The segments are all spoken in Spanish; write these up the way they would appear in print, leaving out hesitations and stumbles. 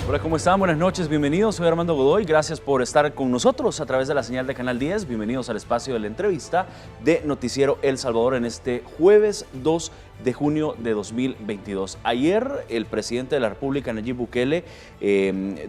Hola, ¿cómo están? Buenas noches, bienvenidos. Soy Armando Godoy. Gracias por estar con nosotros a través de la señal de Canal 10. Bienvenidos al espacio de la entrevista de Noticiero El Salvador en este jueves 2 de junio de 2022. Ayer el presidente de la República, Nayib Bukele,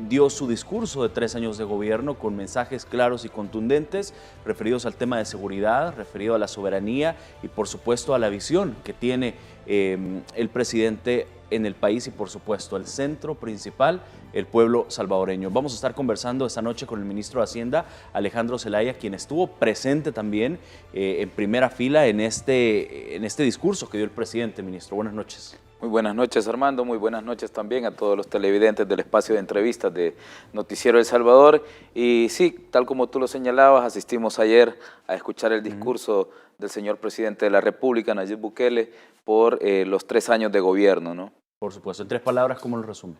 dio su discurso de 3 años de gobierno con mensajes claros y contundentes referidos al tema de seguridad, referido a la soberanía y por supuesto a la visión que tiene el presidente en el país y por supuesto el centro principal, el pueblo salvadoreño. Vamos a estar conversando esta noche con el ministro de Hacienda, Alejandro Zelaya, quien estuvo presente también en primera fila en este discurso que dio el presidente. Ministro, buenas noches. Muy buenas noches, Armando. Muy buenas noches también a todos los televidentes del espacio de entrevistas de Noticiero El Salvador. Y sí, tal como tú lo señalabas, asistimos ayer a escuchar el discurso del señor presidente de la República, Nayib Bukele, por los 3 años de gobierno, ¿no? Por supuesto. En 3 palabras, ¿cómo lo resume?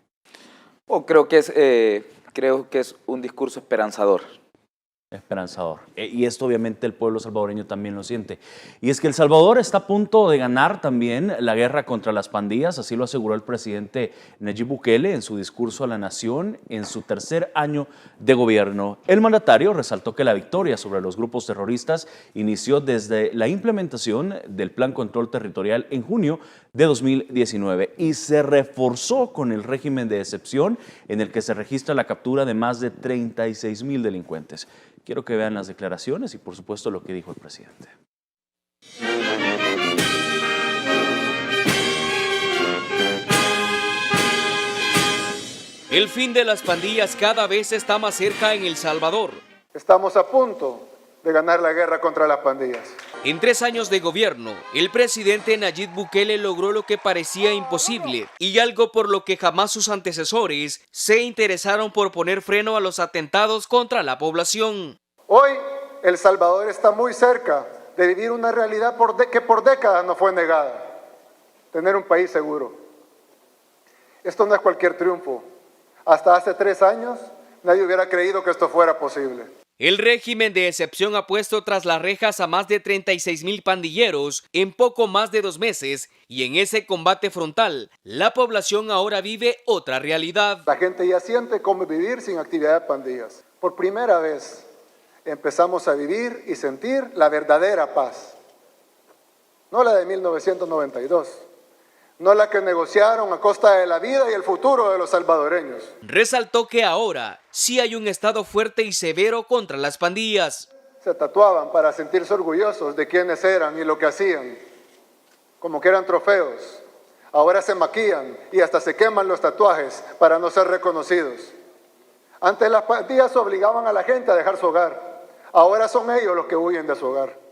Creo que es un discurso esperanzador. Esperanzador. Y esto obviamente el pueblo salvadoreño también lo siente. Y es que El Salvador está a punto de ganar también la guerra contra las pandillas, así lo aseguró el presidente Nayib Bukele en su discurso a la nación en su 3er año de gobierno. El mandatario resaltó que la victoria sobre los grupos terroristas inició desde la implementación del Plan Control Territorial en junio de 2019 y se reforzó con el régimen de excepción en el que se registra la captura de más de 36,000 delincuentes. Quiero que vean las declaraciones y por supuesto lo que dijo el presidente. El fin de las pandillas cada vez está más cerca en El Salvador. Estamos a punto de ganar la guerra contra las pandillas. En 3 años de gobierno, el presidente Nayib Bukele logró lo que parecía imposible y algo por lo que jamás sus antecesores se interesaron por poner freno a los atentados contra la población. Hoy, El Salvador está muy cerca de vivir una realidad que por décadas nos fue negada. Tener un país seguro. Esto no es cualquier triunfo. Hasta hace 3 años, nadie hubiera creído que esto fuera posible. El régimen de excepción ha puesto tras las rejas a más de 36,000 pandilleros en poco más de 2 meses y en ese combate frontal, la población ahora vive otra realidad. La gente ya siente cómo vivir sin actividad de pandillas. Por primera vez empezamos a vivir y sentir la verdadera paz. No la de 1992. No la que negociaron a costa de la vida y el futuro de los salvadoreños. Resaltó que ahora sí hay un estado fuerte y severo contra las pandillas. Se tatuaban para sentirse orgullosos de quiénes eran y lo que hacían, como que eran trofeos. Ahora se maquillan y hasta se queman los tatuajes para no ser reconocidos. Antes las pandillas obligaban a la gente a dejar su hogar. Ahora son ellos los que huyen de su hogar.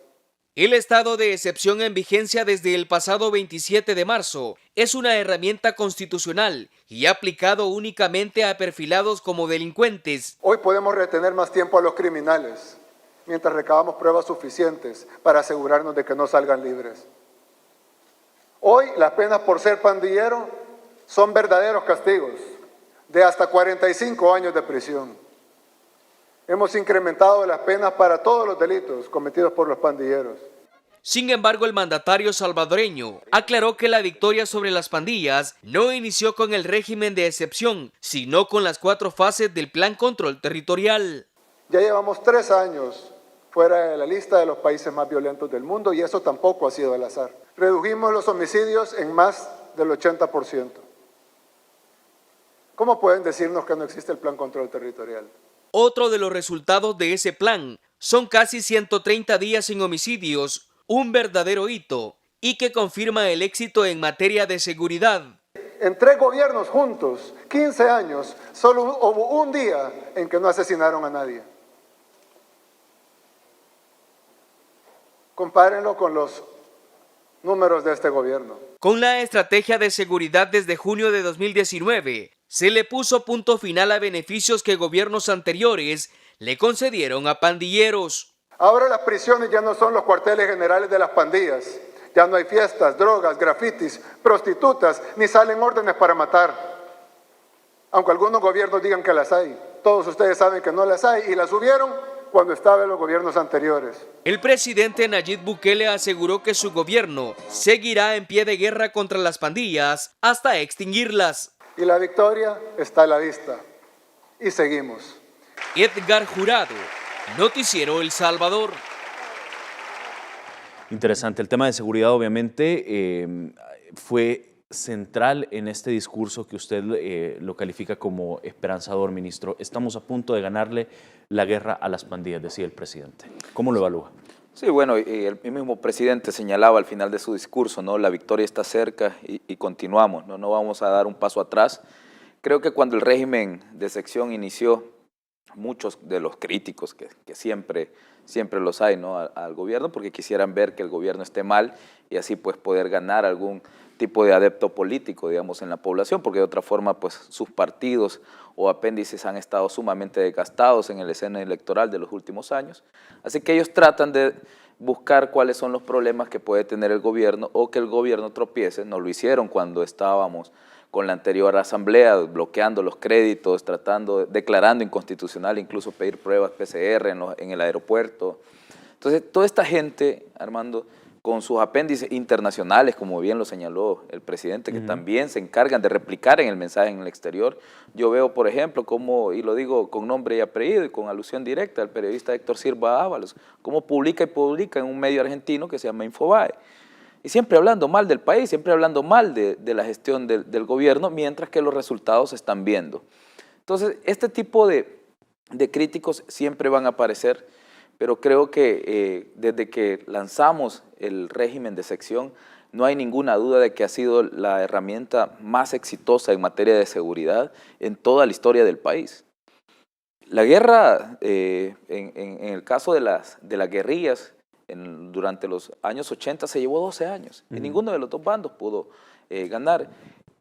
El estado de excepción en vigencia desde el pasado 27 de marzo es una herramienta constitucional y aplicado únicamente a perfilados como delincuentes. Hoy podemos retener más tiempo a los criminales mientras recabamos pruebas suficientes para asegurarnos de que no salgan libres. Hoy las penas por ser pandillero son verdaderos castigos de hasta 45 años de prisión. Hemos incrementado las penas para todos los delitos cometidos por los pandilleros. Sin embargo, el mandatario salvadoreño aclaró que la victoria sobre las pandillas no inició con el régimen de excepción, sino con las 4 fases del Plan Control Territorial. Ya llevamos 3 años fuera de la lista de los países más violentos del mundo y eso tampoco ha sido al azar. Redujimos los homicidios en más del 80%. ¿Cómo pueden decirnos que no existe el Plan Control Territorial? Otro de los resultados de ese plan son casi 130 días sin homicidios, un verdadero hito, y que confirma el éxito en materia de seguridad. En 3 gobiernos juntos, 15 años, solo hubo un día en que no asesinaron a nadie. Compárenlo con los números de este gobierno. Con la estrategia de seguridad desde junio de 2019, se le puso punto final a beneficios que gobiernos anteriores le concedieron a pandilleros. Ahora las prisiones ya no son los cuarteles generales de las pandillas. Ya no hay fiestas, drogas, grafitis, prostitutas, ni salen órdenes para matar. Aunque algunos gobiernos digan que las hay. Todos ustedes saben que no las hay y las hubieron cuando estaba en los gobiernos anteriores. El presidente Nayib Bukele aseguró que su gobierno seguirá en pie de guerra contra las pandillas hasta extinguirlas. y la victoria está a la vista. Y seguimos. Edgar Jurado, Noticiero El Salvador. Interesante. El tema de seguridad, obviamente, fue central en este discurso que usted lo califica como esperanzador, ministro. Estamos a punto de ganarle la guerra a las pandillas, decía el presidente. ¿Cómo lo evalúa? Sí, bueno, y el mismo presidente señalaba al final de su discurso, ¿no? La victoria está cerca y continuamos, ¿no? No vamos a dar un paso atrás. Creo que cuando el régimen de sección inició, muchos de los críticos, que siempre los hay, ¿no? al gobierno, porque quisieran ver que el gobierno esté mal y así pues poder ganar algún tipo de adepto político, digamos, en la población, porque de otra forma pues sus partidos o apéndices han estado sumamente desgastados en el escena electoral de los últimos años. Así que ellos tratan de buscar cuáles son los problemas que puede tener el gobierno o que el gobierno tropiece. No lo hicieron cuando estábamos con la anterior asamblea, bloqueando los créditos, declarando inconstitucional, incluso pedir pruebas PCR en el aeropuerto. Entonces, toda esta gente, Armando, con sus apéndices internacionales, como bien lo señaló el presidente, que también se encargan de replicar en el mensaje en el exterior. Yo veo, por ejemplo, cómo, y lo digo con nombre y apellido y con alusión directa al periodista Héctor Silva Ábalos, cómo publica en un medio argentino que se llama Infobae. Y siempre hablando mal del país, siempre hablando mal de la gestión del gobierno, mientras que los resultados se están viendo. Entonces, este tipo de críticos siempre van a aparecer, pero creo que desde que lanzamos el régimen de sección, no hay ninguna duda de que ha sido la herramienta más exitosa en materia de seguridad en toda la historia del país. La guerra, en el caso de las guerrillas, durante los años 80 se llevó 12 años y ninguno de los dos bandos pudo ganar.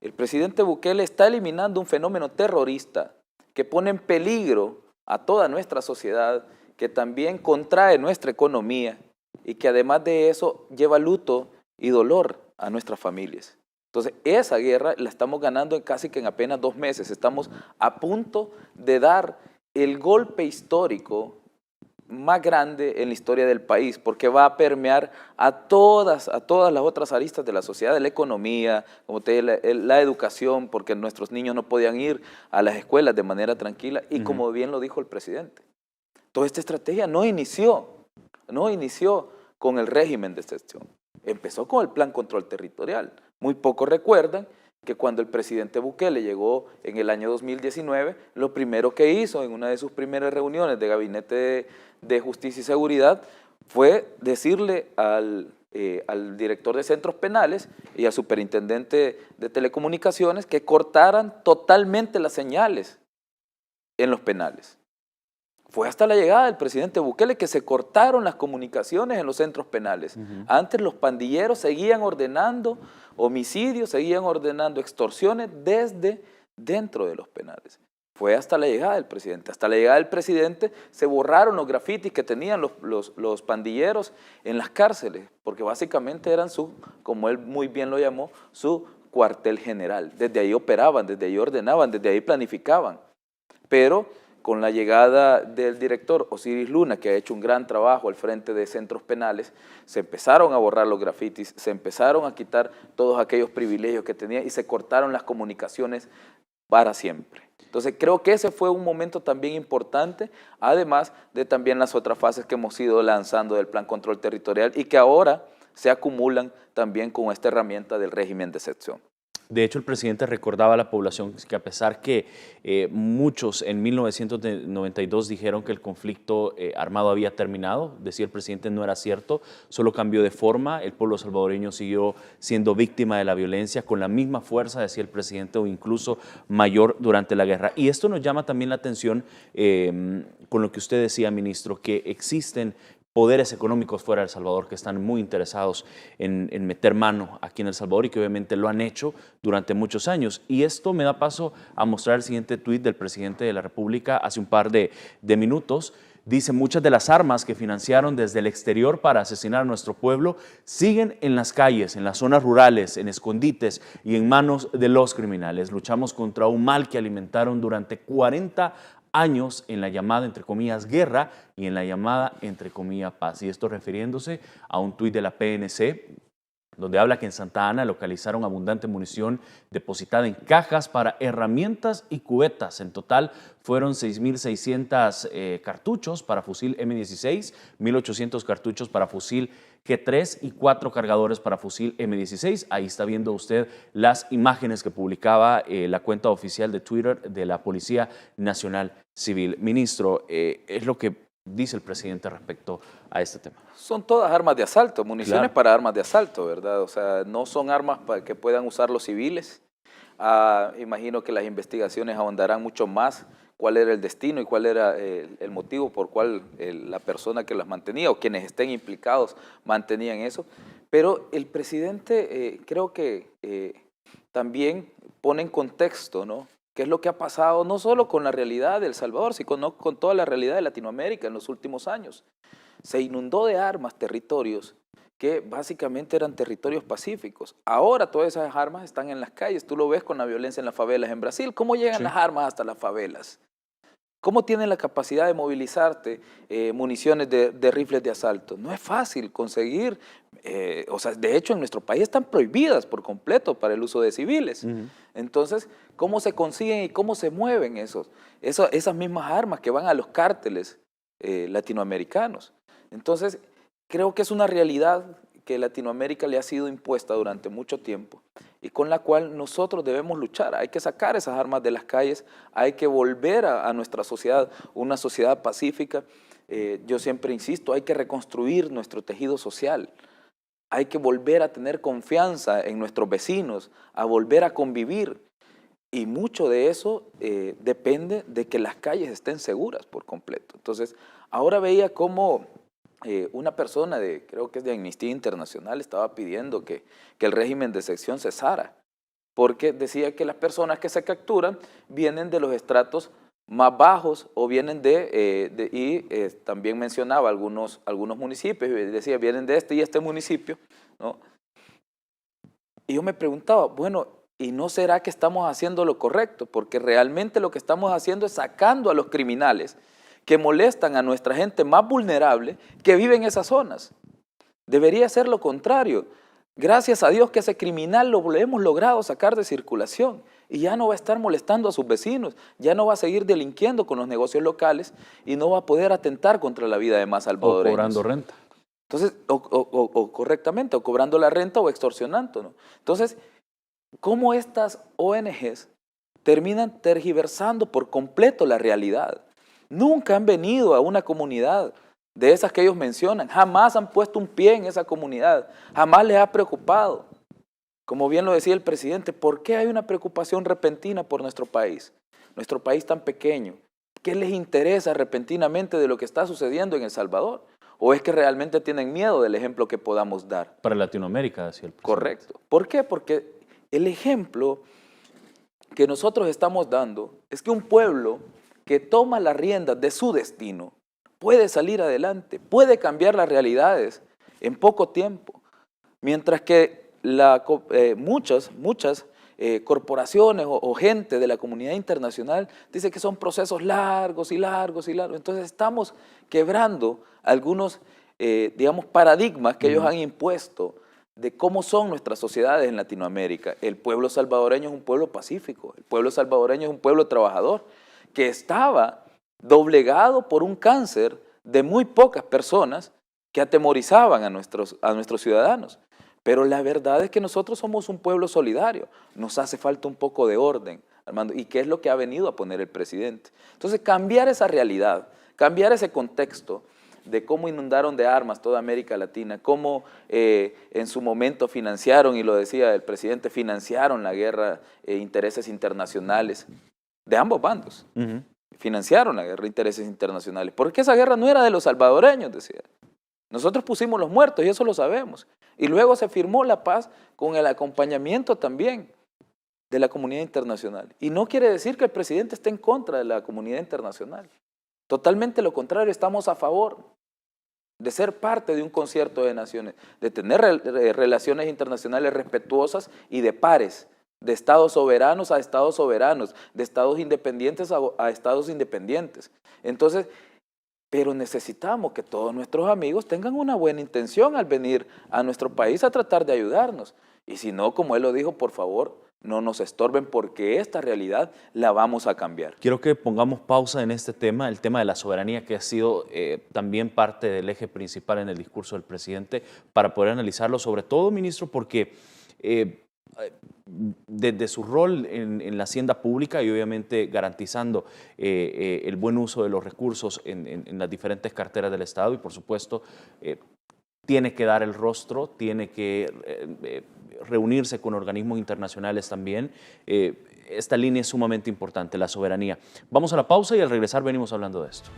El presidente Bukele está eliminando un fenómeno terrorista que pone en peligro a toda nuestra sociedad, que también contrae nuestra economía y que además de eso lleva luto y dolor a nuestras familias. Entonces esa guerra la estamos ganando casi que en apenas 2 meses. Estamos a punto de dar el golpe histórico más grande en la historia del país, porque va a permear a todas las otras aristas de la sociedad, de la economía, como te digo, la educación, porque nuestros niños no podían ir a las escuelas de manera tranquila, y como bien lo dijo el presidente. Toda esta estrategia no inició con el régimen de excepción, empezó con el Plan Control Territorial. Muy pocos recuerdan que cuando el presidente Bukele llegó en el año 2019, lo primero que hizo en una de sus primeras reuniones de Gabinete de Justicia y Seguridad fue decirle al director de centros penales y al superintendente de telecomunicaciones que cortaran totalmente las señales en los penales. Fue hasta la llegada del presidente Bukele que se cortaron las comunicaciones en los centros penales. Antes los pandilleros seguían ordenando homicidios, seguían ordenando extorsiones desde dentro de los penales. Fue hasta la llegada del presidente. Hasta la llegada del presidente se borraron los grafitis que tenían los pandilleros en las cárceles, porque básicamente eran como él muy bien lo llamó, su cuartel general. Desde ahí operaban, desde ahí ordenaban, desde ahí planificaban. Pero con la llegada del director Osiris Luna, que ha hecho un gran trabajo al frente de centros penales, se empezaron a borrar los grafitis, se empezaron a quitar todos aquellos privilegios que tenía y se cortaron las comunicaciones para siempre. Entonces creo que ese fue un momento también importante, además de también las otras fases que hemos ido lanzando del Plan Control Territorial y que ahora se acumulan también con esta herramienta del régimen de excepción. De hecho, el presidente recordaba a la población que a pesar que muchos en 1992 dijeron que el conflicto armado había terminado, decía el presidente, no era cierto, solo cambió de forma, el pueblo salvadoreño siguió siendo víctima de la violencia con la misma fuerza, decía el presidente, o incluso mayor durante la guerra. Y esto nos llama también la atención con lo que usted decía, ministro, que existen poderes económicos fuera de El Salvador que están muy interesados en meter mano aquí en El Salvador y que obviamente lo han hecho durante muchos años. Y esto me da paso a mostrar el siguiente tuit del presidente de la República hace un par de minutos. Dice, muchas de las armas que financiaron desde el exterior para asesinar a nuestro pueblo siguen en las calles, en las zonas rurales, en escondites y en manos de los criminales. Luchamos contra un mal que alimentaron durante 40 años en la llamada, entre comillas, guerra y en la llamada, entre comillas, paz. Y esto refiriéndose a un tuit de la PNC donde habla que en Santa Ana localizaron abundante munición depositada en cajas para herramientas y cubetas. En total fueron 6.600 cartuchos para fusil M16, 1.800 cartuchos para fusil G3 y 4 cargadores para fusil M16. Ahí está viendo usted las imágenes que publicaba la cuenta oficial de Twitter de la Policía Nacional Civil. Ministro, es lo que dice el presidente respecto a este tema. Son todas armas de asalto, municiones Claro. para armas de asalto, ¿verdad? O sea, no son armas para que puedan usar los civiles. Imagino que las investigaciones ahondarán mucho más cuál era el destino y cuál era el motivo por cual la persona que las mantenía o quienes estén implicados mantenían eso. Pero el presidente creo que también pone en contexto, ¿no?, qué es lo que ha pasado no solo con la realidad de El Salvador, sino con toda la realidad de Latinoamérica en los últimos años. Se inundó de armas territorios que básicamente eran territorios pacíficos. Ahora todas esas armas están en las calles. Tú lo ves con la violencia en las favelas en Brasil. ¿Cómo llegan las armas hasta las favelas? ¿Cómo tienen la capacidad de movilizarte municiones de rifles de asalto? No es fácil conseguir, o sea, de hecho en nuestro país están prohibidas por completo para el uso de civiles. Entonces, ¿cómo se consiguen y cómo se mueven esas mismas armas que van a los cárteles latinoamericanos? Entonces, creo que es una realidad que Latinoamérica le ha sido impuesta durante mucho tiempo y con la cual nosotros debemos luchar. Hay que sacar esas armas de las calles, hay que volver a nuestra sociedad, una sociedad pacífica. Yo siempre insisto, hay que reconstruir nuestro tejido social, hay que volver a tener confianza en nuestros vecinos, a volver a convivir. Y mucho de eso depende de que las calles estén seguras por completo. Entonces, ahora veía cómo una persona, creo que es de Amnistía Internacional, estaba pidiendo que el régimen de excepción cesara, porque decía que las personas que se capturan vienen de los estratos más bajos o vienen también mencionaba algunos municipios, y decía vienen de este y este municipio, ¿no? Y yo me preguntaba, bueno, ¿y no será que estamos haciendo lo correcto? Porque realmente lo que estamos haciendo es sacando a los criminales que molestan a nuestra gente más vulnerable que vive en esas zonas. Debería ser lo contrario. Gracias a Dios que ese criminal lo hemos logrado sacar de circulación y ya no va a estar molestando a sus vecinos, ya no va a seguir delinquiendo con los negocios locales y no va a poder atentar contra la vida de más salvadoreños. O cobrando renta. Entonces, correctamente, o cobrando la renta o extorsionando, ¿no? Entonces, ¿cómo estas ONGs terminan tergiversando por completo la realidad? Nunca han venido a una comunidad de esas que ellos mencionan, jamás han puesto un pie en esa comunidad, jamás les ha preocupado. Como bien lo decía el presidente, ¿por qué hay una preocupación repentina por nuestro país tan pequeño? ¿Qué les interesa repentinamente de lo que está sucediendo en El Salvador? ¿O es que realmente tienen miedo del ejemplo que podamos dar? Para Latinoamérica, decía el presidente. Correcto. ¿Por qué? Porque el ejemplo que nosotros estamos dando es que un pueblo que toma las riendas de su destino puede salir adelante, puede cambiar las realidades en poco tiempo, mientras que muchas corporaciones o gente de la comunidad internacional dice que son procesos largos y largos y largos. Entonces estamos quebrando algunos, digamos, paradigmas que ellos han impuesto de cómo son nuestras sociedades en Latinoamérica. El pueblo salvadoreño es un pueblo pacífico, el pueblo salvadoreño es un pueblo trabajador, que estaba doblegado por un cáncer de muy pocas personas que atemorizaban a nuestros ciudadanos. Pero la verdad es que nosotros somos un pueblo solidario. Nos hace falta un poco de orden, Armando, y qué es lo que ha venido a poner el presidente. Entonces, cambiar esa realidad, cambiar ese contexto de cómo inundaron de armas toda América Latina, cómo en su momento financiaron, y lo decía el presidente, financiaron la guerra, intereses internacionales de ambos bandos. Financiaron la guerra de intereses internacionales, porque esa guerra no era de los salvadoreños, decía. Nosotros pusimos los muertos y eso lo sabemos. Y luego se firmó la paz con el acompañamiento también de la comunidad internacional. Y no quiere decir que el presidente esté en contra de la comunidad internacional. Totalmente lo contrario, estamos a favor de ser parte de un concierto de naciones, de tener relaciones internacionales respetuosas y de pares, de estados soberanos a estados soberanos, de estados independientes a estados independientes. Entonces, pero necesitamos que todos nuestros amigos tengan una buena intención al venir a nuestro país a tratar de ayudarnos. Y si no, como él lo dijo, por favor, no nos estorben porque esta realidad la vamos a cambiar. Quiero que pongamos pausa en este tema, el tema de la soberanía, que ha sido también parte del eje principal en el discurso del presidente, para poder analizarlo, sobre todo, ministro, porque desde su rol en la hacienda pública y obviamente garantizando el buen uso de los recursos en las diferentes carteras del Estado y, por supuesto, tiene que dar el rostro, tiene que reunirse con organismos internacionales también. Esta línea es sumamente importante, la soberanía. Vamos a la pausa y al regresar venimos hablando de esto.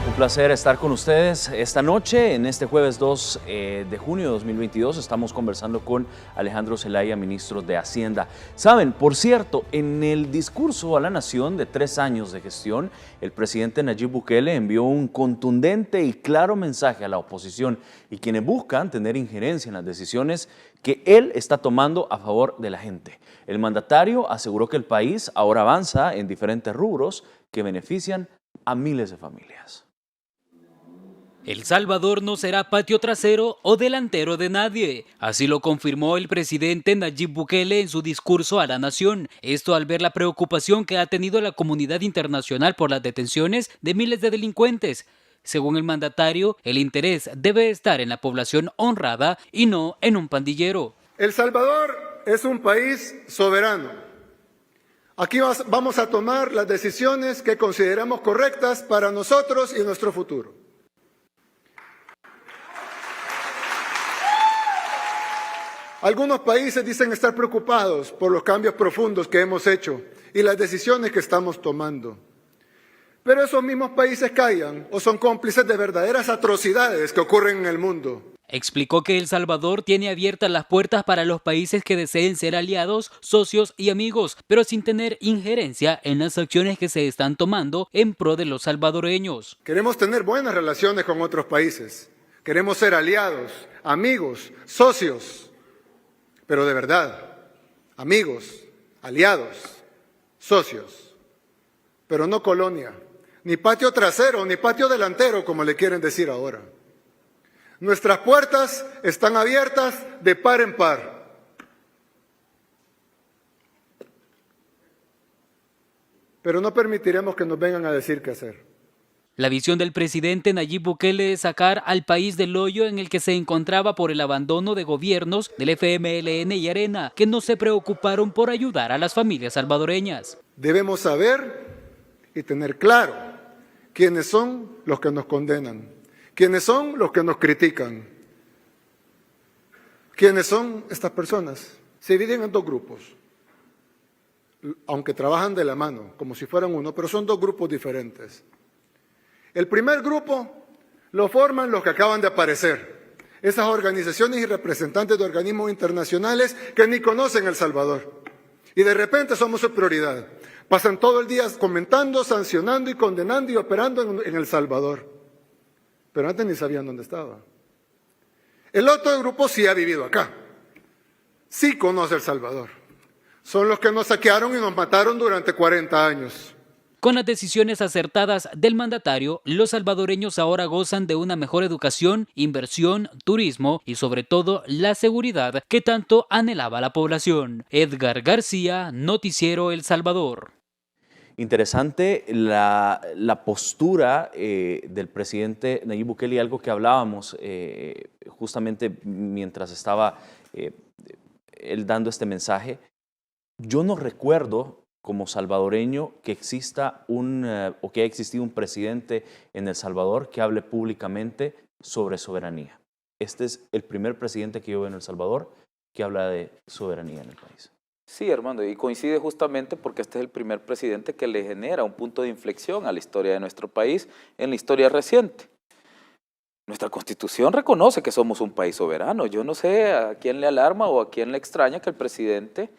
Un placer estar con ustedes esta noche. En este jueves 2 de junio de 2022 estamos conversando con Alejandro Zelaya, ministro de Hacienda. Saben, por cierto, en el discurso a la nación de 3 años de gestión, el presidente Nayib Bukele envió un contundente y claro mensaje a la oposición y quienes buscan tener injerencia en las decisiones que él está tomando a favor de la gente. El mandatario aseguró que el país ahora avanza en diferentes rubros que benefician a miles de familias. El Salvador no será patio trasero o delantero de nadie. Así lo confirmó el presidente Nayib Bukele en su discurso a la nación. Esto al ver la preocupación que ha tenido la comunidad internacional por las detenciones de miles de delincuentes. Según el mandatario, el interés debe estar en la población honrada y no en un pandillero. El Salvador es un país soberano. Aquí vamos a tomar las decisiones que consideramos correctas para nosotros y nuestro futuro. Algunos países dicen estar preocupados por los cambios profundos que hemos hecho y las decisiones que estamos tomando. Pero esos mismos países callan o son cómplices de verdaderas atrocidades que ocurren en el mundo. Explicó que El Salvador tiene abiertas las puertas para los países que deseen ser aliados, socios y amigos, pero sin tener injerencia en las acciones que se están tomando en pro de los salvadoreños. Queremos tener buenas relaciones con otros países. Queremos ser aliados, amigos, socios. Pero de verdad, amigos, aliados, socios, pero no colonia, ni patio trasero, ni patio delantero, como le quieren decir ahora. Nuestras puertas están abiertas de par en par. Pero no permitiremos que nos vengan a decir qué hacer. La visión del presidente Nayib Bukele es sacar al país del hoyo en el que se encontraba por el abandono de gobiernos del FMLN y Arena, que no se preocuparon por ayudar a las familias salvadoreñas. Debemos saber y tener claro quiénes son los que nos condenan, quiénes son los que nos critican, quiénes son estas personas. Se dividen en 2 grupos, aunque trabajan de la mano, como si fueran uno, pero son 2 grupos diferentes. El primer grupo lo forman los que acaban de aparecer, esas organizaciones y representantes de organismos internacionales que ni conocen El Salvador. Y de repente somos su prioridad. Pasan todo el día comentando, sancionando y condenando y operando en El Salvador. Pero antes ni sabían dónde estaba. El otro grupo sí ha vivido acá. Sí conoce El Salvador. Son los que nos saquearon y nos mataron durante 40 años. Con las decisiones acertadas del mandatario, los salvadoreños ahora gozan de una mejor educación, inversión, turismo y sobre todo la seguridad que tanto anhelaba la población. Edgar García, Noticiero El Salvador. Interesante la postura del presidente Nayib Bukele, algo que hablábamos justamente mientras estaba él dando este mensaje. Yo no recuerdo como salvadoreño que exista o que haya existido un presidente en El Salvador que hable públicamente sobre soberanía. Este es el primer presidente que yo veo en El Salvador que habla de soberanía en el país. Sí, Armando, y coincide justamente porque este es el primer presidente que le genera un punto de inflexión a la historia de nuestro país en la historia reciente. Nuestra Constitución reconoce que somos un país soberano. Yo no sé a quién le alarma o a quién le extraña que el presidente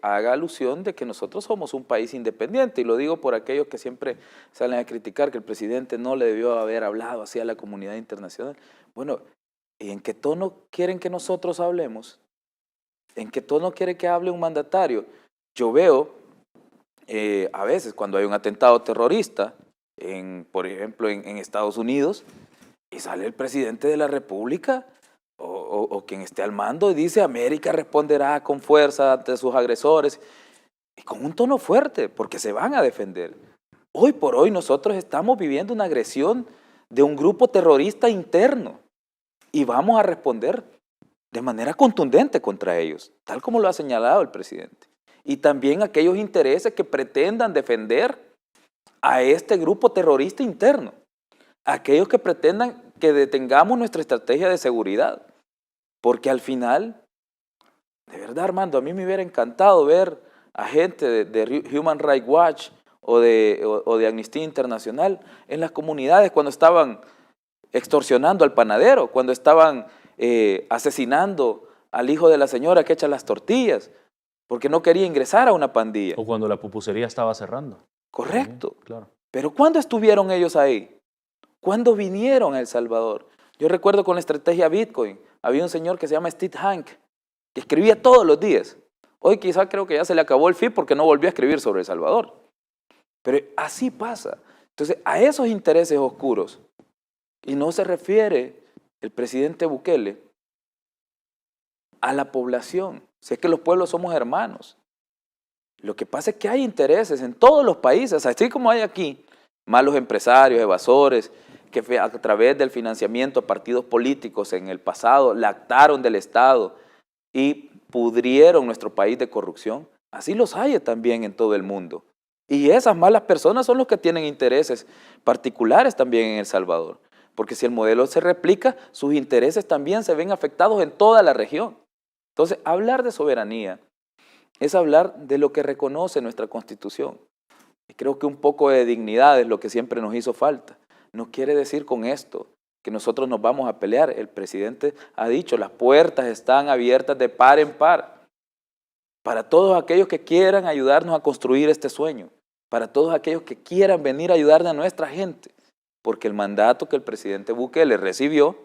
haga alusión de que nosotros somos un país independiente, y lo digo por aquellos que siempre salen a criticar que el presidente no le debió haber hablado así a la comunidad internacional. Bueno, ¿en qué tono quieren que nosotros hablemos? ¿En qué tono quiere que hable un mandatario? Yo veo a veces cuando hay un atentado terrorista, por ejemplo en Estados Unidos, y sale el presidente de la República o quien esté al mando y dice América responderá con fuerza ante sus agresores, y con un tono fuerte, porque se van a defender. Hoy por hoy nosotros estamos viviendo una agresión de un grupo terrorista interno y vamos a responder de manera contundente contra ellos, tal como lo ha señalado el presidente. Y también aquellos intereses que pretendan defender a este grupo terrorista interno, aquellos que pretendan que detengamos nuestra estrategia de seguridad. Porque al final, de verdad, Armando, a mí me hubiera encantado ver a gente de Human Rights Watch o de Amnistía Internacional en las comunidades cuando estaban extorsionando al panadero, cuando estaban asesinando al hijo de la señora que echa las tortillas, porque no quería ingresar a una pandilla. O cuando la pupusería estaba cerrando. Correcto. Claro. Pero ¿cuándo estuvieron ellos ahí? ¿Cuándo vinieron a El Salvador? Yo recuerdo con la estrategia Bitcoin, había un señor que se llama Steve Hank, que escribía todos los días. Hoy quizás creo que ya se le acabó el feed porque no volvió a escribir sobre El Salvador. Pero así pasa. Entonces, a esos intereses oscuros, y no se refiere el presidente Bukele a la población. Si es que los pueblos somos hermanos. Lo que pasa es que hay intereses en todos los países, así como hay aquí, malos empresarios, evasores, que a través del financiamiento a partidos políticos en el pasado lactaron del Estado y pudrieron nuestro país de corrupción. Así los hay también en todo el mundo. Y esas malas personas son los que tienen intereses particulares también en El Salvador. Porque si el modelo se replica, sus intereses también se ven afectados en toda la región. Entonces, hablar de soberanía es hablar de lo que reconoce nuestra Constitución. Y creo que un poco de dignidad es lo que siempre nos hizo falta. No quiere decir con esto que nosotros nos vamos a pelear. El presidente ha dicho, las puertas están abiertas de par en par. Para todos aquellos que quieran ayudarnos a construir este sueño. Para todos aquellos que quieran venir a ayudar a nuestra gente. Porque el mandato que el presidente Bukele recibió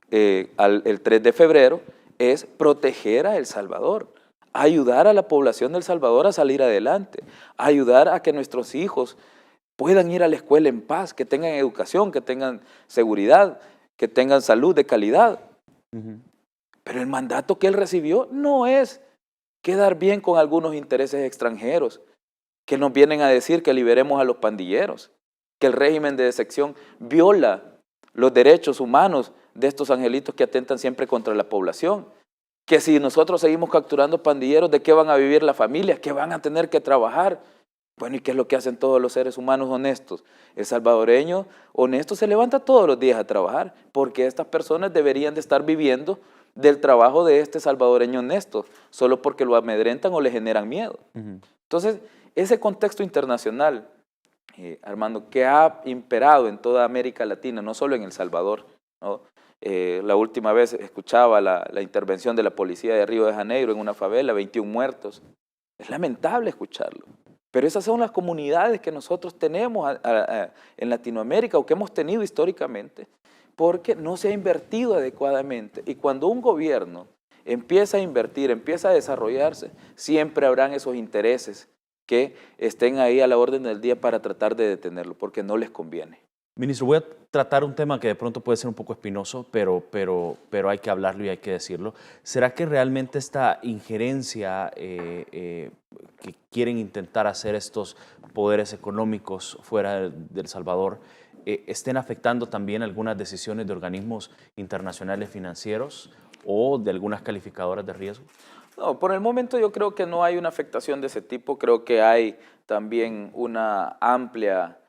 el 3 de febrero es proteger a El Salvador, ayudar a la población de El Salvador a salir adelante, ayudar a que nuestros hijos puedan ir a la escuela en paz, que tengan educación, que tengan seguridad, que tengan salud de calidad. Pero el mandato que él recibió no es quedar bien con algunos intereses extranjeros que nos vienen a decir que liberemos a los pandilleros, que el régimen de excepción viola los derechos humanos de estos angelitos que atentan siempre contra la población, que si nosotros seguimos capturando pandilleros, ¿de qué van a vivir las familias? ¿Qué van a tener que trabajar? Bueno, ¿y qué es lo que hacen todos los seres humanos honestos? El salvadoreño honesto se levanta todos los días a trabajar, porque estas personas deberían de estar viviendo del trabajo de este salvadoreño honesto, solo porque lo amedrentan o le generan miedo. Entonces, ese contexto internacional, Armando, que ha imperado en toda América Latina, no solo en El Salvador, ¿no? La última vez escuchaba la intervención de la policía de Río de Janeiro en una favela, 21 muertos. Es lamentable escucharlo. Pero esas son las comunidades que nosotros tenemos en Latinoamérica o que hemos tenido históricamente, porque no se ha invertido adecuadamente. Y cuando un gobierno empieza a invertir, empieza a desarrollarse, siempre habrán esos intereses que estén ahí a la orden del día para tratar de detenerlo, porque no les conviene. Ministro, voy a tratar un tema que de pronto puede ser un poco espinoso, pero hay que hablarlo y hay que decirlo. ¿Será que realmente esta injerencia que quieren intentar hacer estos poderes económicos fuera de El Salvador estén afectando también algunas decisiones de organismos internacionales financieros o de algunas calificadoras de riesgo? No, por el momento yo creo que no hay una afectación de ese tipo. Creo que hay también una amplia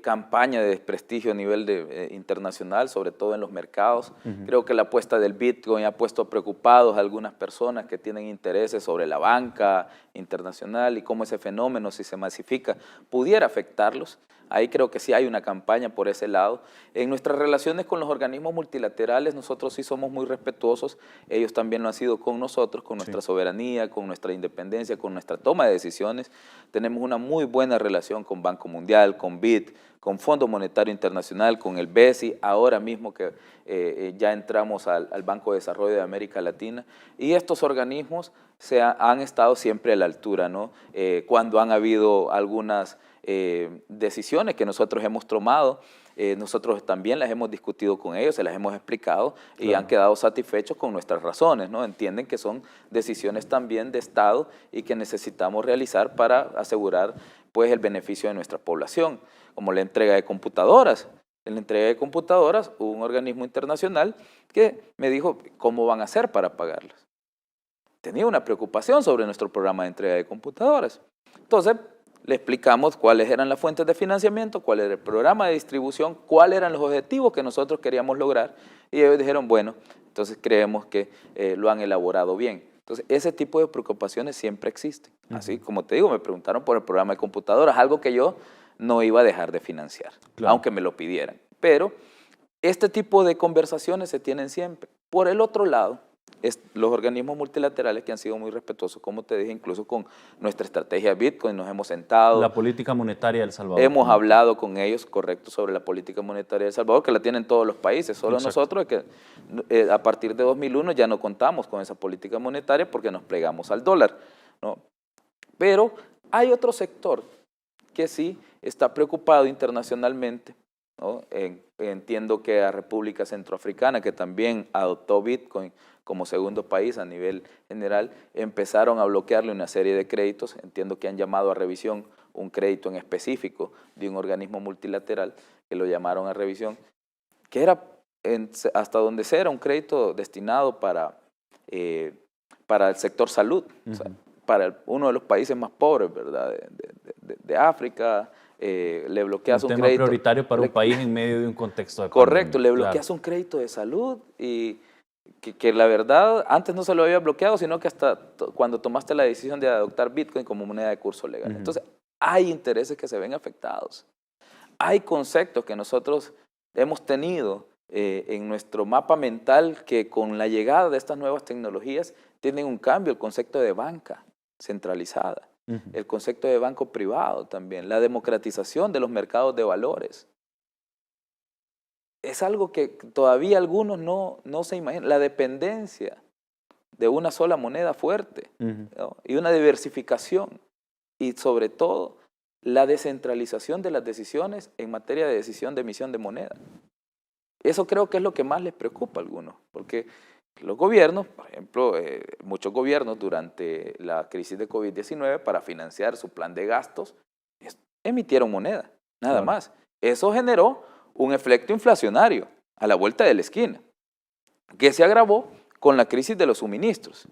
campaña de desprestigio a nivel internacional, sobre todo en los mercados. Creo que la apuesta del Bitcoin ha puesto preocupados a algunas personas que tienen intereses sobre la banca internacional y cómo ese fenómeno, si se masifica, pudiera afectarlos. Ahí creo que sí hay una campaña por ese lado. En nuestras relaciones con los organismos multilaterales, nosotros sí somos muy respetuosos. Ellos también lo han sido con nosotros, con nuestra soberanía, con nuestra independencia, con nuestra toma de decisiones. Tenemos una muy buena relación con Banco Mundial, con BID, con Fondo Monetario Internacional, con el BESI, ahora mismo que ya entramos al Banco de Desarrollo de América Latina, y estos organismos han estado siempre a la altura, ¿no? Cuando han habido algunas decisiones que nosotros hemos tomado, nosotros también las hemos discutido con ellos, se las hemos explicado y han quedado satisfechos con nuestras razones, ¿no? Entienden que son decisiones también de Estado y que necesitamos realizar para asegurar pues, el beneficio de nuestra población, como la entrega de computadoras. En la entrega de computadoras hubo un organismo internacional que me dijo cómo van a hacer para pagarlas. Tenía una preocupación sobre nuestro programa de entrega de computadoras. Entonces, le explicamos cuáles eran las fuentes de financiamiento, cuál era el programa de distribución, cuáles eran los objetivos que nosotros queríamos lograr. Y ellos dijeron, bueno, entonces creemos que lo han elaborado bien. Entonces, ese tipo de preocupaciones siempre existen. Así como te digo, me preguntaron por el programa de computadoras, algo que yo no iba a dejar de financiar, aunque me lo pidieran. Pero este tipo de conversaciones se tienen siempre. Por el otro lado, los organismos multilaterales que han sido muy respetuosos, como te dije, incluso con nuestra estrategia Bitcoin, nos hemos sentado. La política monetaria de El Salvador. Hemos hablado con ellos, correcto, sobre la política monetaria de El Salvador, que la tienen todos los países. Solo nosotros, que a partir de 2001 ya no contamos con esa política monetaria porque nos plegamos al dólar, ¿no? Pero hay otro sector que sí está preocupado internacionalmente, ¿no? Entiendo que a República Centroafricana, que también adoptó Bitcoin como segundo país a nivel general, empezaron a bloquearle una serie de créditos. Entiendo que han llamado a revisión un crédito en específico de un organismo multilateral, que lo llamaron a revisión, que era, hasta donde sea, era un crédito destinado para el sector salud, o sea, para uno de los países más pobres, ¿verdad?, de África. Le bloqueas un crédito. Un tema prioritario para un país en medio de un contexto de correcto, pandemia. le bloqueas un crédito de salud y que la verdad antes no se lo había bloqueado, sino que hasta cuando tomaste la decisión de adoptar Bitcoin como moneda de curso legal. Entonces, hay intereses que se ven afectados. Hay conceptos que nosotros hemos tenido en nuestro mapa mental que con la llegada de estas nuevas tecnologías tienen un cambio, el concepto de banca centralizada. El concepto de banco privado también, la democratización de los mercados de valores. Es algo que todavía algunos no se imaginan, la dependencia de una sola moneda fuerte, ¿no? Y una diversificación y sobre todo la descentralización de las decisiones en materia de decisión de emisión de moneda. Eso creo que es lo que más les preocupa a algunos, porque los gobiernos, por ejemplo, muchos gobiernos durante la crisis de COVID-19 para financiar su plan de gastos, emitieron moneda, nada más. Eso generó un efecto inflacionario a la vuelta de la esquina, que se agravó con la crisis de los suministros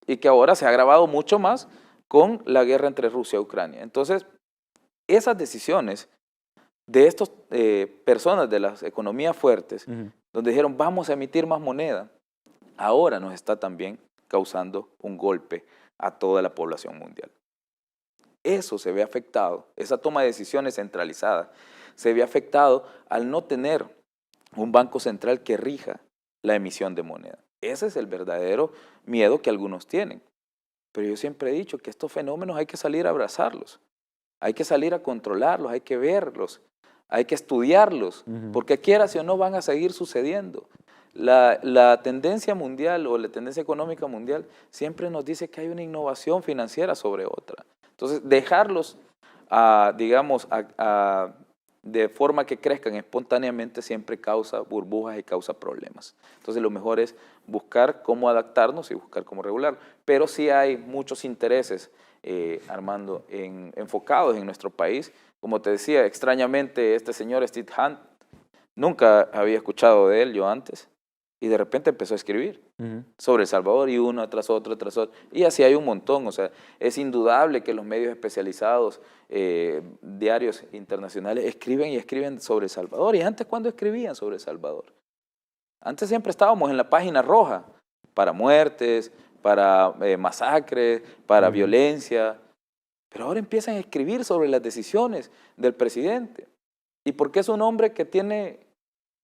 y que ahora se ha agravado mucho más con la guerra entre Rusia y Ucrania. Entonces, esas decisiones de estas personas de las economías fuertes, donde dijeron vamos a emitir más moneda, ahora nos está también causando un golpe a toda la población mundial. Eso se ve afectado, esa toma de decisiones centralizada, se ve afectado al no tener un banco central que rija la emisión de moneda. Ese es el verdadero miedo que algunos tienen. Pero yo siempre he dicho que estos fenómenos hay que salir a abrazarlos, hay que salir a controlarlos, hay que verlos, hay que estudiarlos, porque quieras o no van a seguir sucediendo. La tendencia mundial o la tendencia económica mundial siempre nos dice que hay una innovación financiera sobre otra. Entonces, dejarlos, digamos, de forma que crezcan espontáneamente siempre causa burbujas y causa problemas. Entonces, lo mejor es buscar cómo adaptarnos y buscar cómo regularlo. Pero sí hay muchos intereses, Armando, enfocados en nuestro país. Como te decía, extrañamente, este señor Steve Hunt, nunca había escuchado de él yo antes, y de repente empezó a escribir sobre El Salvador, y uno tras otro, y así hay un montón. O sea, es indudable que los medios especializados, diarios internacionales, escriben y escriben sobre El Salvador. ¿Y antes cuándo escribían sobre El Salvador? Antes siempre estábamos en la página roja, para muertes, para masacres, para violencia, pero ahora empiezan a escribir sobre las decisiones del presidente. Y porque es un hombre que tiene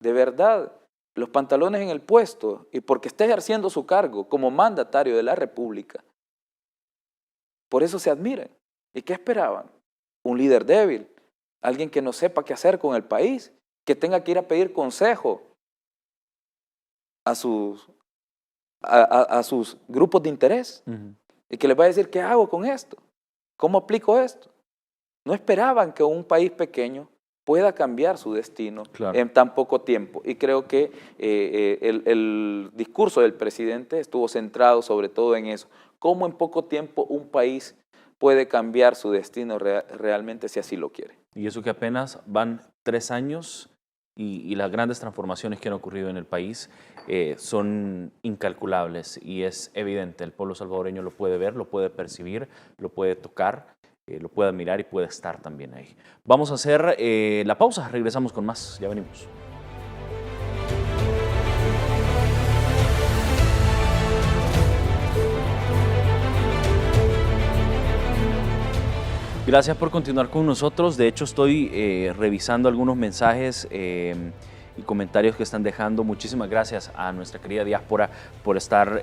de verdad los pantalones en el puesto y porque está ejerciendo su cargo como mandatario de la República, por eso se admiran. ¿Y qué esperaban? Un líder débil, alguien que no sepa qué hacer con el país, que tenga que ir a pedir consejo a sus grupos de interés y que les va a decir, ¿qué hago con esto? ¿Cómo aplico esto? No esperaban que un país pequeño pueda cambiar su destino en tan poco tiempo. Y creo que el discurso del presidente estuvo centrado sobre todo en eso. Cómo en poco tiempo un país puede cambiar su destino realmente si así lo quiere. Y eso que apenas van 3 años y las grandes transformaciones que han ocurrido en el país son incalculables y es evidente. El pueblo salvadoreño lo puede ver, lo puede percibir, lo puede tocar, lo puede admirar y puede estar también ahí. Vamos a hacer la pausa, regresamos con más, ya venimos. Gracias por continuar con nosotros. De hecho, estoy revisando algunos mensajes y comentarios que están dejando. Muchísimas gracias a nuestra querida diáspora por estar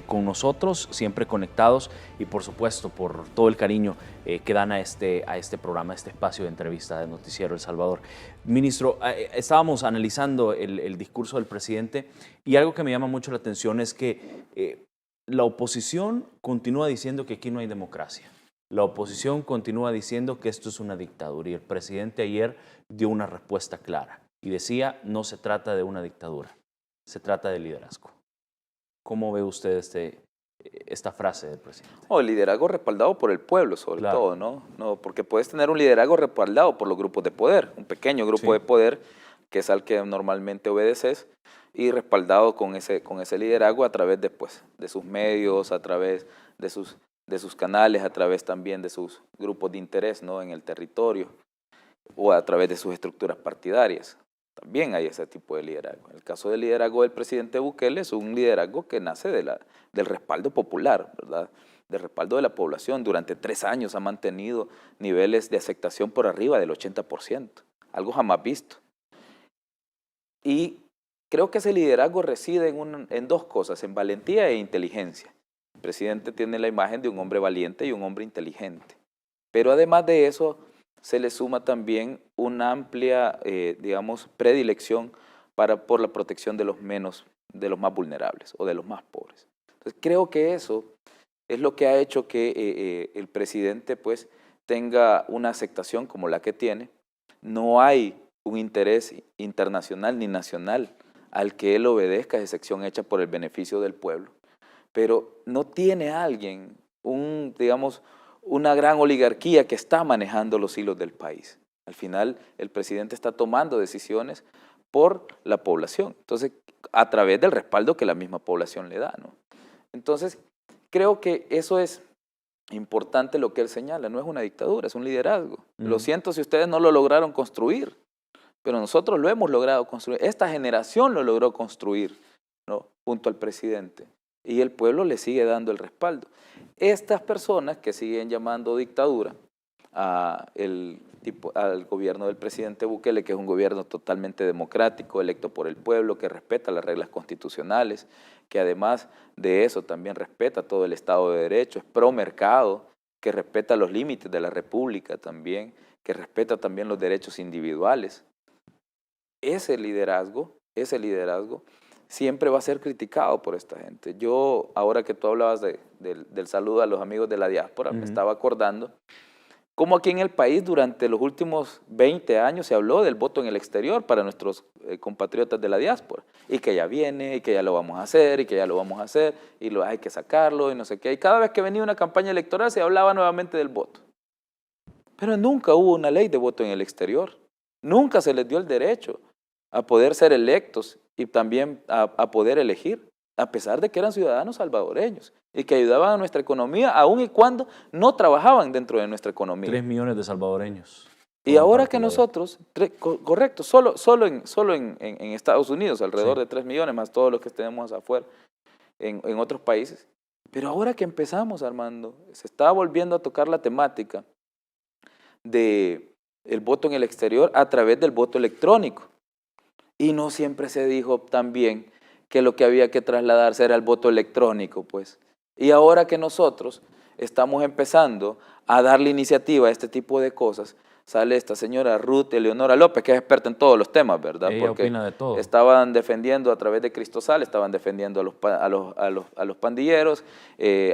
con nosotros, siempre conectados y por supuesto por todo el cariño que dan a este programa, a este espacio de entrevista de Noticiero El Salvador. Ministro, estábamos analizando el discurso del presidente y algo que me llama mucho la atención es que la oposición continúa diciendo que aquí no hay democracia. La oposición continúa diciendo que esto es una dictadura y el presidente ayer dio una respuesta clara y decía, no se trata de una dictadura, se trata de liderazgo. ¿Cómo ve usted esta frase del presidente? El liderazgo respaldado por el pueblo sobre todo, ¿no? Porque puedes tener un liderazgo respaldado por los grupos de poder, un pequeño grupo de poder que es al que normalmente obedeces y respaldado con ese liderazgo a través de sus medios, a través de sus canales, a través también de sus grupos de interés, ¿no? En el territorio o a través de sus estructuras partidarias. También hay ese tipo de liderazgo. En el caso del liderazgo del presidente Bukele es un liderazgo que nace del respaldo popular, ¿verdad? Del respaldo de la población. Durante 3 años ha mantenido niveles de aceptación por arriba del 80%, algo jamás visto. Y creo que ese liderazgo reside en 2 cosas, en valentía e inteligencia. El presidente tiene la imagen de un hombre valiente y un hombre inteligente. Pero además de eso, se le suma también una amplia, predilección por la protección de los más vulnerables o de los más pobres. Entonces, creo que eso es lo que ha hecho que el presidente pues, tenga una aceptación como la que tiene. No hay un interés internacional ni nacional al que él obedezca, a excepción hecha por el beneficio del pueblo. Pero no tiene alguien, una gran oligarquía que está manejando los hilos del país. Al final, el presidente está tomando decisiones por la población, entonces, a través del respaldo que la misma población le da, ¿no? Entonces, creo que eso es importante lo que él señala, no es una dictadura, es un liderazgo. Lo siento si ustedes no lo lograron construir, pero nosotros lo hemos logrado construir. Esta generación lo logró construir, ¿no? Junto al presidente. Y el pueblo le sigue dando el respaldo. Estas personas que siguen llamando dictadura al gobierno del presidente Bukele, que es un gobierno totalmente democrático, electo por el pueblo, que respeta las reglas constitucionales, que además de eso también respeta todo el Estado de Derecho, es pro mercado, que respeta los límites de la República también, que respeta también los derechos individuales. Ese liderazgo siempre va a ser criticado por esta gente. Yo, ahora que tú hablabas del saludo a los amigos de la diáspora, me estaba acordando cómo aquí en el país durante los últimos 20 años se habló del voto en el exterior para nuestros compatriotas de la diáspora, y que ya viene, y que ya lo vamos a hacer, y que ya lo vamos a hacer, y hay que sacarlo, y no sé qué. Y cada vez que venía una campaña electoral se hablaba nuevamente del voto. Pero nunca hubo una ley de voto en el exterior. Nunca se les dio el derecho a poder ser electos y también a poder elegir, a pesar de que eran ciudadanos salvadoreños y que ayudaban a nuestra economía, aun y cuando no trabajaban dentro de nuestra economía. 3 millones de salvadoreños. Y ahora que nosotros, correcto, solo en Estados Unidos, alrededor de 3 millones, más todos los que tenemos afuera, en otros países, Pero ahora que empezamos, Armando, se está volviendo a tocar la temática del voto en el exterior a través del voto electrónico. Y no siempre se dijo también que lo que había que trasladarse era el voto electrónico, pues. Y ahora que nosotros estamos empezando a darle iniciativa a este tipo de cosas, sale esta señora Ruth Eleonora López, que es experta en todos los temas, ¿verdad? Ella Porque opina de todo. estaban defendiendo a través de Cristosal, estaban defendiendo a los pandilleros,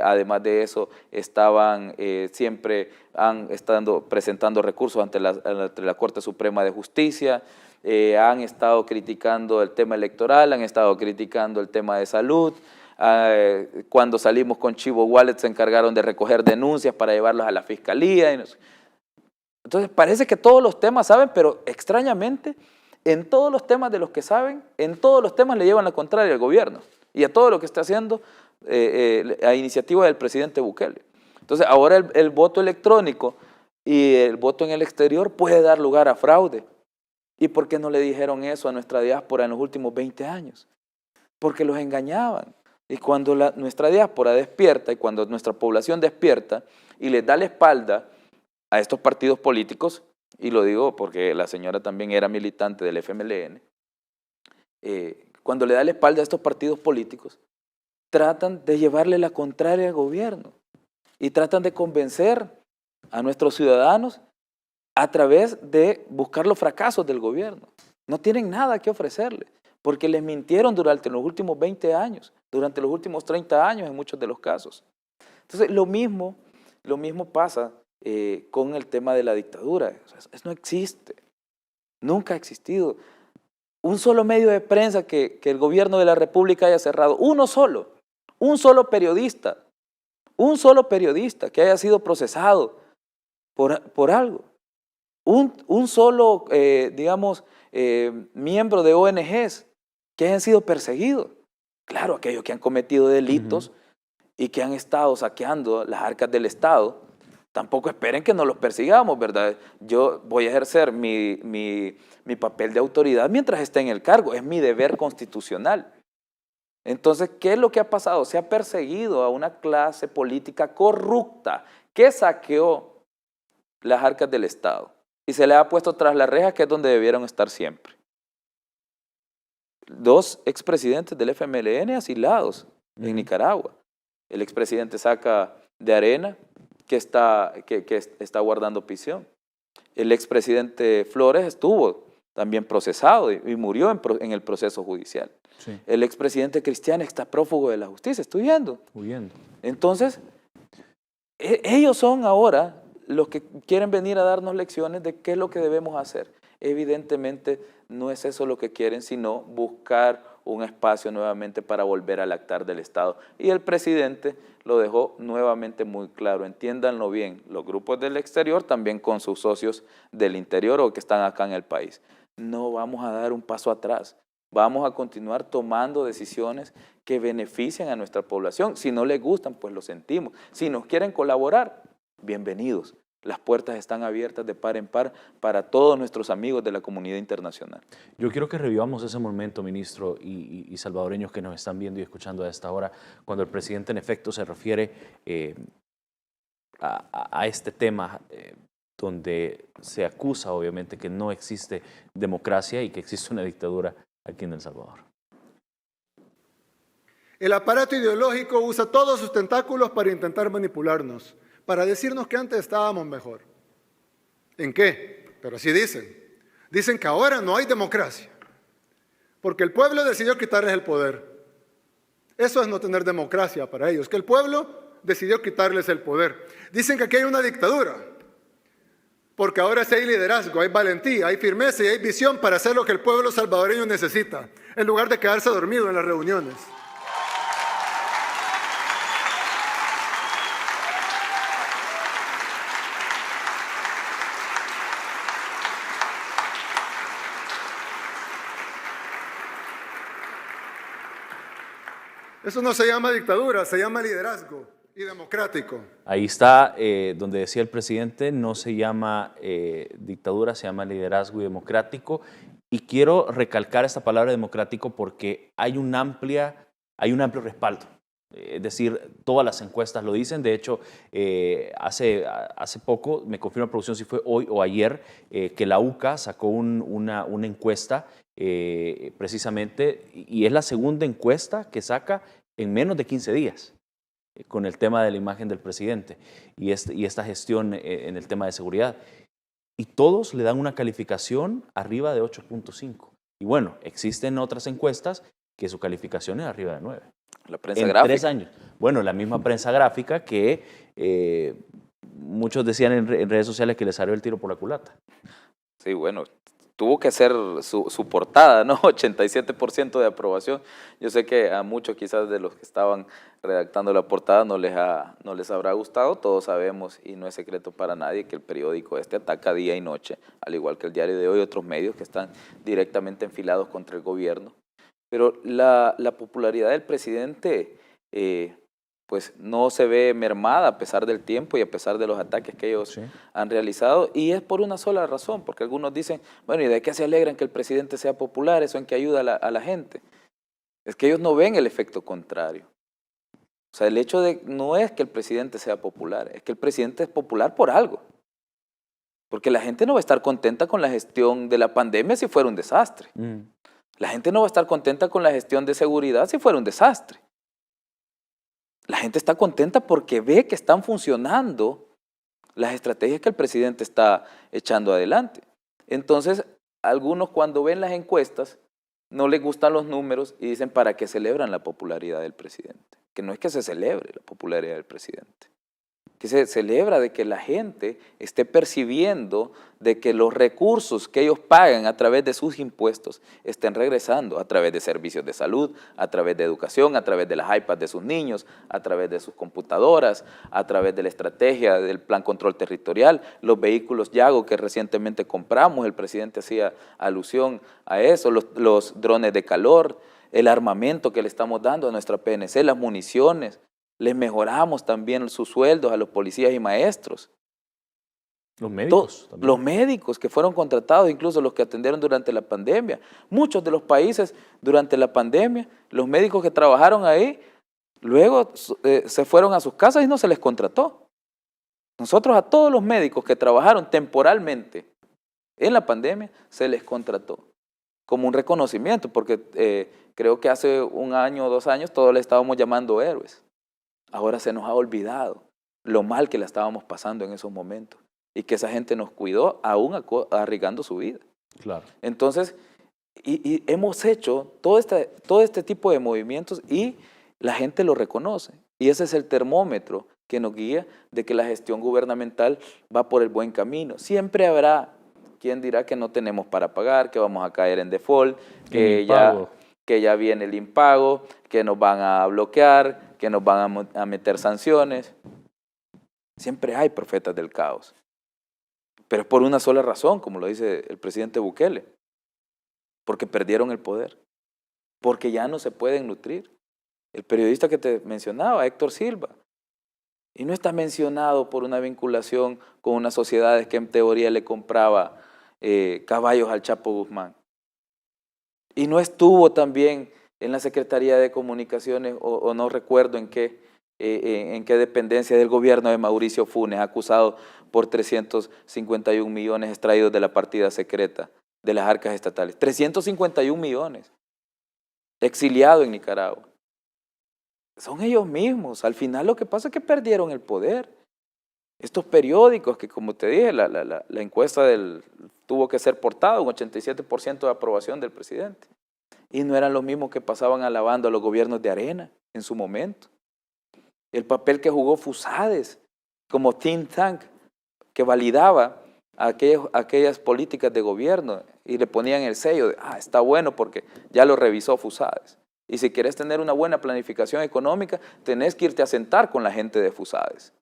además de eso estaban siempre presentando recursos ante la Corte Suprema de Justicia, han estado criticando el tema electoral, han estado criticando el tema de salud. Cuando salimos con Chivo Wallet se encargaron de recoger denuncias para llevarlos a la fiscalía. Entonces parece que todos los temas saben, pero extrañamente en todos los temas de los que saben, en todos los temas le llevan la contraria al gobierno y a todo lo que está haciendo a iniciativa del presidente Bukele. Entonces ahora el voto electrónico y el voto en el exterior puede dar lugar a fraude. ¿Y por qué no le dijeron eso a nuestra diáspora en los últimos 20 años? Porque los engañaban. Y cuando nuestra diáspora despierta y cuando nuestra población despierta y les da la espalda a estos partidos políticos, y lo digo porque la señora también era militante del FMLN, cuando le da la espalda a estos partidos políticos, tratan de llevarle la contraria al gobierno y tratan de convencer a nuestros ciudadanos a través de buscar los fracasos del gobierno. No tienen nada que ofrecerle, porque les mintieron durante los últimos 20 años, durante los últimos 30 años en muchos de los casos. Entonces, lo mismo pasa con el tema de la dictadura. Eso no existe, nunca ha existido. Un solo medio de prensa que el gobierno de la República haya cerrado, un solo periodista que haya sido procesado por algo. Un solo, miembro de ONGs que hayan sido perseguidos. Claro, aquellos que han cometido delitos y que han estado saqueando las arcas del Estado, tampoco esperen que no los persigamos, ¿verdad? Yo voy a ejercer mi papel de autoridad mientras esté en el cargo, es mi deber constitucional. Entonces, ¿qué es lo que ha pasado? Se ha perseguido a una clase política corrupta que saqueó las arcas del Estado y se le ha puesto tras las rejas, que es donde debieron estar siempre. 2 expresidentes del FMLN asilados en Nicaragua. El expresidente Saca de Arena, que está guardando prisión. El expresidente Flores estuvo también procesado y murió en el proceso judicial. Sí. El expresidente Cristiano está prófugo de la justicia, está huyendo. Entonces, ellos son ahora los que quieren venir a darnos lecciones de qué es lo que debemos hacer. Evidentemente no es eso lo que quieren, sino buscar un espacio nuevamente para volver al actar del Estado. Y el presidente lo dejó nuevamente muy claro, entiéndanlo bien, los grupos del exterior también con sus socios del interior o que están acá en el país. No vamos a dar un paso atrás, vamos a continuar tomando decisiones que beneficien a nuestra población. Si no les gustan, pues lo sentimos. Si nos quieren colaborar, bienvenidos. Las puertas están abiertas de par en par para todos nuestros amigos de la comunidad internacional. Yo quiero que revivamos ese momento, ministro, y salvadoreños que nos están viendo y escuchando a esta hora, cuando el presidente en efecto se refiere a este tema donde se acusa obviamente que no existe democracia y que existe una dictadura aquí en El Salvador. El aparato ideológico usa todos sus tentáculos para intentar manipularnos, para decirnos que antes estábamos mejor. ¿En qué? Pero así dicen. Dicen que ahora no hay democracia, porque el pueblo decidió quitarles el poder. Eso es no tener democracia para ellos, que el pueblo decidió quitarles el poder. Dicen que aquí hay una dictadura, porque ahora sí hay liderazgo, hay valentía, hay firmeza y hay visión para hacer lo que el pueblo salvadoreño necesita, en lugar de quedarse dormido en las reuniones. Eso no se llama dictadura, se llama liderazgo y democrático. Ahí está donde decía el presidente, no se llama dictadura, se llama liderazgo y democrático. Y quiero recalcar esta palabra democrático porque hay un amplio respaldo Es decir, todas las encuestas lo dicen. De hecho, hace poco, me confirma la producción si fue hoy o ayer, que la UCA sacó una encuesta precisamente, y es la segunda encuesta que saca en menos de 15 días con el tema de la imagen del presidente y esta gestión en el tema de seguridad. Y todos le dan una calificación arriba de 8.5. Y bueno, existen otras encuestas que su calificación es arriba de 9. La prensa en gráfica. 3 años. Bueno, la misma prensa gráfica que muchos decían en redes sociales que le salió el tiro por la culata. Sí, bueno, tuvo que ser su portada, ¿no? 87% de aprobación. Yo sé que a muchos quizás de los que estaban redactando la portada no les habrá gustado. Todos sabemos, y no es secreto para nadie, que el periódico ataca día y noche, al igual que el Diario de Hoy y otros medios que están directamente enfilados contra el gobierno. Pero la popularidad del presidente pues no se ve mermada a pesar del tiempo y a pesar de los ataques que ellos han realizado, y es por una sola razón, porque algunos dicen, bueno, ¿y de qué se alegran que el presidente sea popular? ¿Eso en qué ayuda a la gente? Es que ellos no ven el efecto contrario. O sea, el hecho no es que el presidente sea popular, es que el presidente es popular por algo. Porque la gente no va a estar contenta con la gestión de la pandemia si fuera un desastre. La gente no va a estar contenta con la gestión de seguridad si fuera un desastre. La gente está contenta porque ve que están funcionando las estrategias que el presidente está echando adelante. Entonces, algunos cuando ven las encuestas no les gustan los números y dicen ¿para qué celebran la popularidad del presidente? Que no es que se celebre la popularidad del presidente, que se celebra de que la gente esté percibiendo de que los recursos que ellos pagan a través de sus impuestos estén regresando a través de servicios de salud, a través de educación, a través de las iPads de sus niños, a través de sus computadoras, a través de la estrategia del plan control territorial, los vehículos Yago que recientemente compramos, el presidente hacía alusión a eso, los drones de calor, el armamento que le estamos dando a nuestra PNC, las municiones. Les mejoramos también sus sueldos a los policías y maestros. Los médicos también. Los médicos que fueron contratados, incluso los que atendieron durante la pandemia. Muchos de los países durante la pandemia, los médicos que trabajaron ahí, luego se fueron a sus casas y no se les contrató. Nosotros a todos los médicos que trabajaron temporalmente en la pandemia, se les contrató como un reconocimiento, porque creo que hace 1 año o 2 años todos le estábamos llamando héroes. Ahora se nos ha olvidado lo mal que la estábamos pasando en esos momentos y que esa gente nos cuidó aún arriesgando su vida. Claro. Entonces, y hemos hecho todo este tipo de movimientos y la gente lo reconoce. Y ese es el termómetro que nos guía de que la gestión gubernamental va por el buen camino. Siempre habrá quien dirá que no tenemos para pagar, que vamos a caer en default, que ya viene el impago, que nos van a bloquear, que nos van a meter sanciones. Siempre hay profetas del caos. Pero es por una sola razón, como lo dice el presidente Bukele. Porque perdieron el poder. Porque ya no se pueden nutrir. El periodista que te mencionaba, Héctor Silva, y no está mencionado por una vinculación con unas sociedades que en teoría le compraba caballos al Chapo Guzmán. Y no estuvo también en la Secretaría de Comunicaciones, o no recuerdo en qué dependencia del gobierno de Mauricio Funes, acusado por 351 millones extraídos de la partida secreta de las arcas estatales. 351 millones, exiliado en Nicaragua. Son ellos mismos. Al final lo que pasa es que perdieron el poder. Estos periódicos que, como te dije, la encuesta tuvo que ser portada, un 87% de aprobación del presidente. Y no eran los mismos que pasaban alabando a los gobiernos de arena en su momento. El papel que jugó Fusades como think tank que validaba aquellas políticas de gobierno y le ponían el sello de, está bueno porque ya lo revisó Fusades. Y si quieres tener una buena planificación económica, tenés que irte a sentar con la gente de Fusades.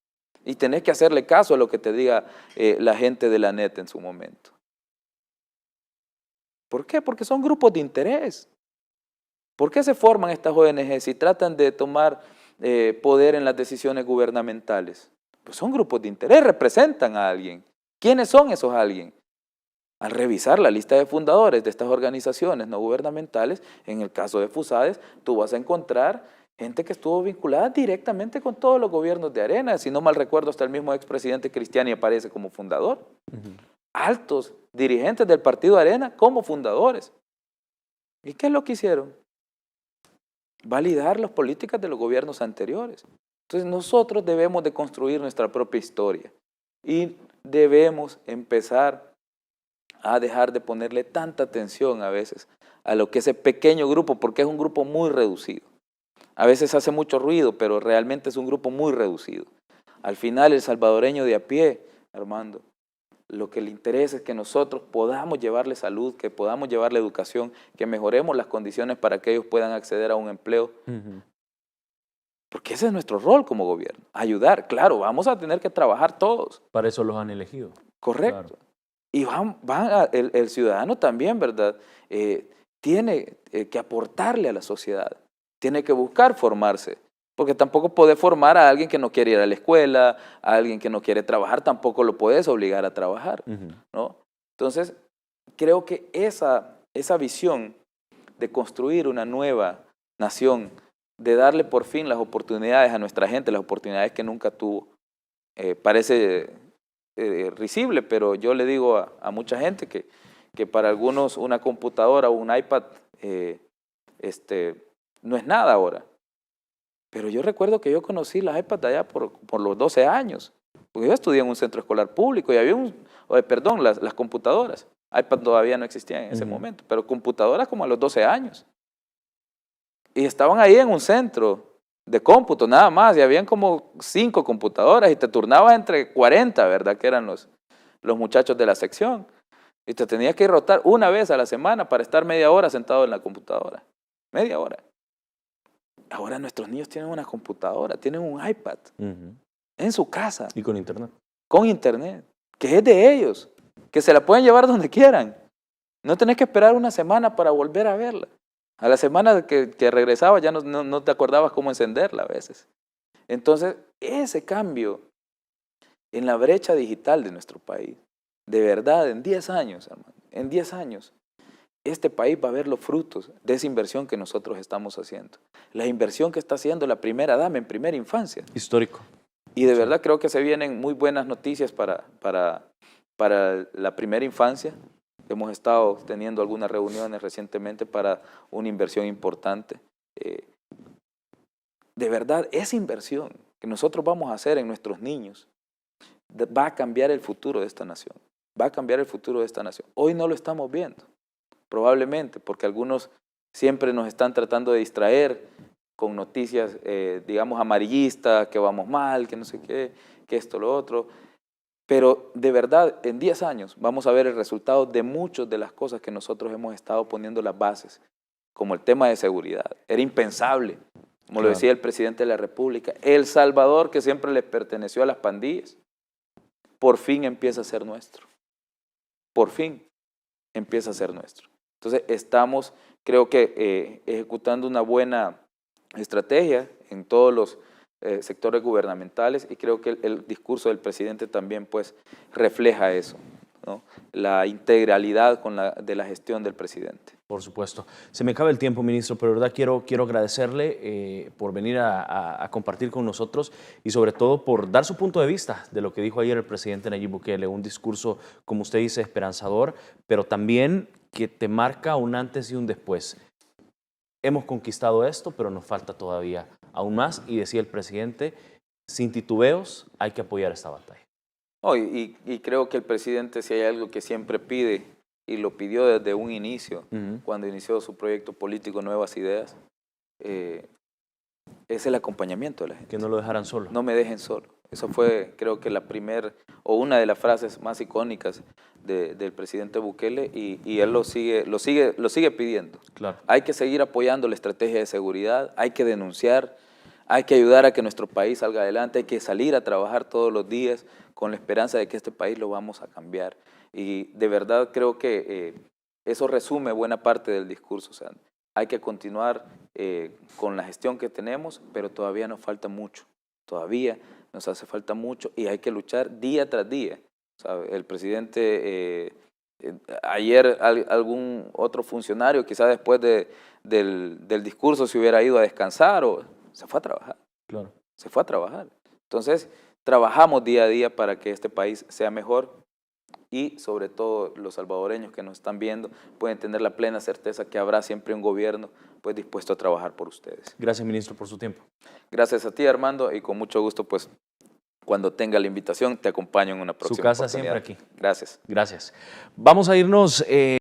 Y tenés que hacerle caso a lo que te diga la gente de la NET en su momento. ¿Por qué? Porque son grupos de interés. ¿Por qué se forman estas ONGs y tratan de tomar poder en las decisiones gubernamentales? Pues son grupos de interés, representan a alguien. ¿Quiénes son esos alguien? Al revisar la lista de fundadores de estas organizaciones no gubernamentales, en el caso de Fusades, tú vas a encontrar gente que estuvo vinculada directamente con todos los gobiernos de Arena. Si no mal recuerdo, hasta el mismo expresidente Cristiani aparece como fundador. Altos dirigentes del partido Arena como fundadores. ¿Y qué es lo que hicieron? Validar las políticas de los gobiernos anteriores. Entonces nosotros debemos de construir nuestra propia historia y debemos empezar a dejar de ponerle tanta atención a veces a lo que ese pequeño grupo, porque es un grupo muy reducido. A veces hace mucho ruido, pero realmente es un grupo muy reducido. Al final el salvadoreño de a pie, Armando, lo que le interesa es que nosotros podamos llevarle salud, que podamos llevarle educación, que mejoremos las condiciones para que ellos puedan acceder a un empleo. Porque ese es nuestro rol como gobierno, ayudar. Claro, vamos a tener que trabajar todos. Para eso los han elegido. Correcto. Claro. Y el ciudadano también, ¿verdad? Tiene que aportarle a la sociedad, tiene que buscar formarse. Porque tampoco puedes formar a alguien que no quiere ir a la escuela, a alguien que no quiere trabajar, tampoco lo puedes obligar a trabajar, ¿no? Entonces, creo que esa visión de construir una nueva nación, de darle por fin las oportunidades a nuestra gente, las oportunidades que nunca tuvo, parece risible, pero yo le digo a mucha gente que para algunos una computadora o un iPad no es nada ahora. Pero yo recuerdo que yo conocí las iPads allá por los 12 años, porque yo estudié en un centro escolar público y había las computadoras. iPad todavía no existían en ese momento, pero computadoras como a los 12 años. Y estaban ahí en un centro de cómputo nada más, y habían como 5 computadoras y te turnabas entre 40, ¿verdad? Que eran los muchachos de la sección. Y te tenías que rotar una vez a la semana para estar media hora sentado en la computadora. Media hora. Ahora nuestros niños tienen una computadora, tienen un iPad en su casa. Y con internet. Con internet, que es de ellos, que se la pueden llevar donde quieran. No tenés que esperar una semana para volver a verla. A la semana que regresabas ya no te acordabas cómo encenderla a veces. Entonces, ese cambio en la brecha digital de nuestro país, de verdad, en 10 años, hermano, en 10 años, este país va a ver los frutos de esa inversión que nosotros estamos haciendo. La inversión que está haciendo la primera dama en primera infancia. Histórico. Y de verdad creo que se vienen muy buenas noticias para la primera infancia. Hemos estado teniendo algunas reuniones recientemente para una inversión importante. De verdad, esa inversión que nosotros vamos a hacer en nuestros niños va a cambiar el futuro de esta nación. Va a cambiar el futuro de esta nación. Hoy no lo estamos viendo. Probablemente, porque algunos siempre nos están tratando de distraer con noticias, digamos, amarillistas, que vamos mal, que no sé qué, que esto, lo otro. Pero de verdad, en 10 años vamos a ver el resultado de muchas de las cosas que nosotros hemos estado poniendo las bases, como el tema de seguridad. Era impensable, como lo decía el presidente de la República, El Salvador, que siempre le perteneció a las pandillas, por fin empieza a ser nuestro. Por fin empieza a ser nuestro. Entonces estamos, creo que, ejecutando una buena estrategia en todos los sectores gubernamentales, y creo que el discurso del presidente también pues refleja eso, ¿no? La integralidad de la gestión del presidente. Por supuesto. Se me acaba el tiempo, ministro, pero de verdad quiero agradecerle por venir a compartir con nosotros y sobre todo por dar su punto de vista de lo que dijo ayer el presidente Nayib Bukele, un discurso, como usted dice, esperanzador, pero también que te marca un antes y un después. Hemos conquistado esto, pero nos falta todavía aún más, y decía el presidente, sin titubeos hay que apoyar esta batalla. Y creo que el presidente, si hay algo que siempre pide, y lo pidió desde un inicio, cuando inició su proyecto político Nuevas Ideas, es el acompañamiento de la gente. Que no lo dejaran solo. No me dejen solo. Eso fue, creo que una de las frases más icónicas del presidente Bukele, y él lo sigue pidiendo. Claro. Hay que seguir apoyando la estrategia de seguridad, hay que denunciar, hay que ayudar a que nuestro país salga adelante, hay que salir a trabajar todos los días con la esperanza de que este país lo vamos a cambiar. Y de verdad creo que eso resume buena parte del discurso. O sea, hay que continuar con la gestión que tenemos, pero todavía nos falta mucho. Todavía nos hace falta mucho y hay que luchar día tras día. ¿Sabe? El presidente, ayer algún otro funcionario, quizás después del discurso, se hubiera ido a descansar, se fue a trabajar. Claro. Se fue a trabajar. Entonces, trabajamos día a día para que este país sea mejor y sobre todo los salvadoreños que nos están viendo pueden tener la plena certeza que habrá siempre un gobierno pues dispuesto a trabajar por ustedes. Gracias, ministro, por su tiempo. Gracias a ti, Armando, y con mucho gusto, pues, cuando tenga la invitación, te acompaño en una próxima Su casa oportunidad. siempre aquí. Gracias. Gracias. Vamos a irnos...